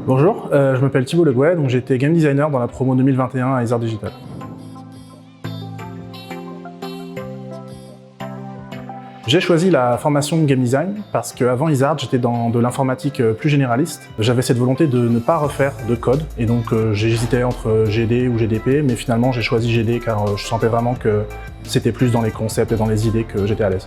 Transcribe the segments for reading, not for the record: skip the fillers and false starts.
Bonjour, je m'appelle Thibaut Legouet, donc j'ai été game designer dans la promo 2021 à Isart Digital. J'ai choisi la formation de game design parce qu'avant Isart, j'étais dans de l'informatique plus généraliste. J'avais cette volonté de ne pas refaire de code et donc j'hésitais entre GD ou GDP, mais finalement j'ai choisi GD car je sentais vraiment que c'était plus dans les concepts et dans les idées que j'étais à l'aise.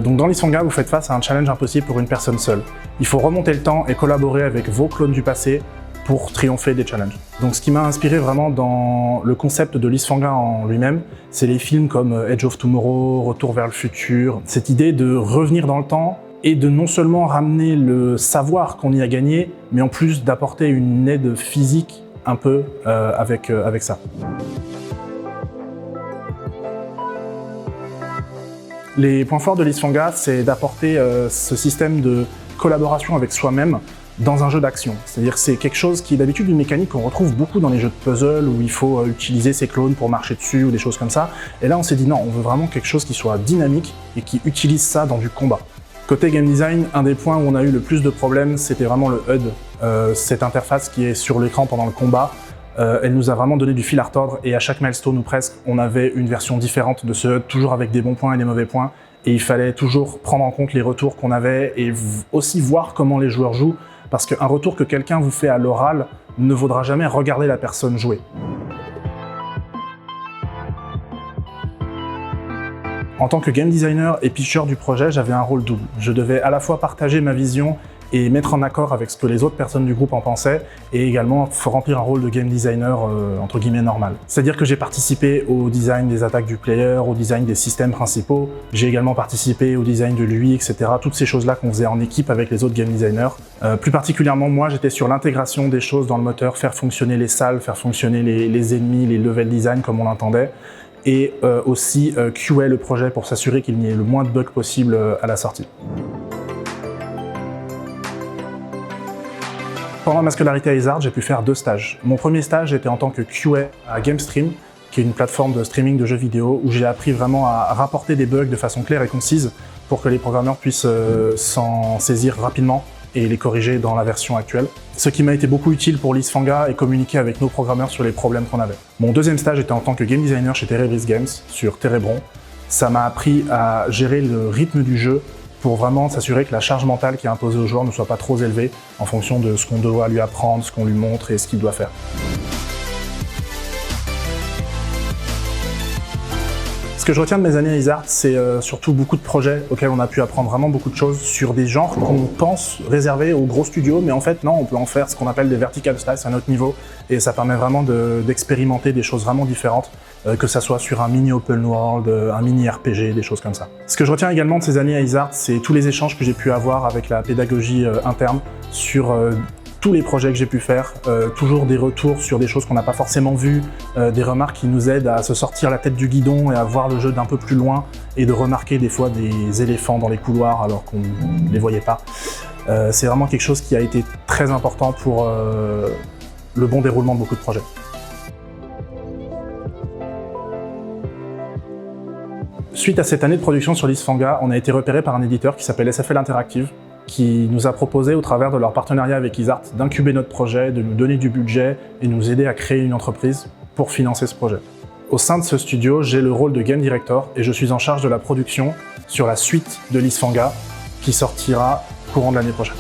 Donc dans Lisfanga, vous faites face à un challenge impossible pour une personne seule. Il faut remonter le temps et collaborer avec vos clones du passé pour triompher des challenges. Donc ce qui m'a inspiré vraiment dans le concept de Lisfanga en lui-même, c'est les films comme Edge of Tomorrow, Retour vers le futur, cette idée de revenir dans le temps et de non seulement ramener le savoir qu'on y a gagné, mais en plus d'apporter une aide physique un peu avec ça. Les points forts de Lisfanga, c'est d'apporter ce système de collaboration avec soi-même dans un jeu d'action. C'est-à-dire que c'est quelque chose qui est d'habitude une mécanique qu'on retrouve beaucoup dans les jeux de puzzle où il faut utiliser ses clones pour marcher dessus ou des choses comme ça. Et là, on s'est dit non, on veut vraiment quelque chose qui soit dynamique et qui utilise ça dans du combat. Côté game design, un des points où on a eu le plus de problèmes, c'était vraiment le HUD, cette interface qui est sur l'écran pendant le combat. Elle nous a vraiment donné du fil à retordre et à chaque milestone ou presque, on avait une version différente de ce HUD, toujours avec des bons points et des mauvais points. Et il fallait toujours prendre en compte les retours qu'on avait et aussi voir comment les joueurs jouent, parce qu'un retour que quelqu'un vous fait à l'oral ne vaudra jamais regarder la personne jouer. En tant que game designer et pitcher du projet, j'avais un rôle double. Je devais à la fois partager ma vision et mettre en accord avec ce que les autres personnes du groupe en pensaient, et également remplir un rôle de game designer entre guillemets normal. C'est-à-dire que j'ai participé au design des attaques du player, au design des systèmes principaux, j'ai également participé au design de l'UI, etc. Toutes ces choses-là qu'on faisait en équipe avec les autres game designers. Plus particulièrement, moi, j'étais sur l'intégration des choses dans le moteur, faire fonctionner les salles, faire fonctionner les ennemis, les level design comme on l'entendait, et aussi QA le projet pour s'assurer qu'il n'y ait le moins de bugs possible à la sortie. Pendant ma scolarité à Isart, j'ai pu faire 2 stages. Mon premier stage était en tant que QA à GameStream, qui est une plateforme de streaming de jeux vidéo, où j'ai appris vraiment à rapporter des bugs de façon claire et concise pour que les programmeurs puissent s'en saisir rapidement et les corriger dans la version actuelle. Ce qui m'a été beaucoup utile pour Lisfanga et communiquer avec nos programmeurs sur les problèmes qu'on avait. Mon deuxième stage était en tant que game designer chez Terebris Games, sur Terebron. Ça m'a appris à gérer le rythme du jeu, pour vraiment s'assurer que la charge mentale qui est imposée au joueur ne soit pas trop élevée en fonction de ce qu'on doit lui apprendre, ce qu'on lui montre et ce qu'il doit faire. Ce que je retiens de mes années à Isart, c'est surtout beaucoup de projets auxquels on a pu apprendre vraiment beaucoup de choses sur des genres qu'on pense réservés aux gros studios, mais en fait non, on peut en faire ce qu'on appelle des vertical slices à un autre niveau, et ça permet vraiment d'expérimenter des choses vraiment différentes, que ça soit sur un mini open world, un mini RPG, des choses comme ça. Ce que je retiens également de ces années à Isart, c'est tous les échanges que j'ai pu avoir avec la pédagogie interne sur tous les projets que j'ai pu faire, toujours des retours sur des choses qu'on n'a pas forcément vues, des remarques qui nous aident à se sortir la tête du guidon et à voir le jeu d'un peu plus loin et de remarquer des fois des éléphants dans les couloirs alors qu'on ne les voyait pas. C'est vraiment quelque chose qui a été très important pour le bon déroulement de beaucoup de projets. Suite à cette année de production sur Lisfanga, on a été repéré par un éditeur qui s'appelle SFL Interactive, qui nous a proposé, au travers de leur partenariat avec Isart, d'incuber notre projet, de nous donner du budget et nous aider à créer une entreprise pour financer ce projet. Au sein de ce studio, j'ai le rôle de Game Director et je suis en charge de la production sur la suite de Lisfanga qui sortira courant de l'année prochaine.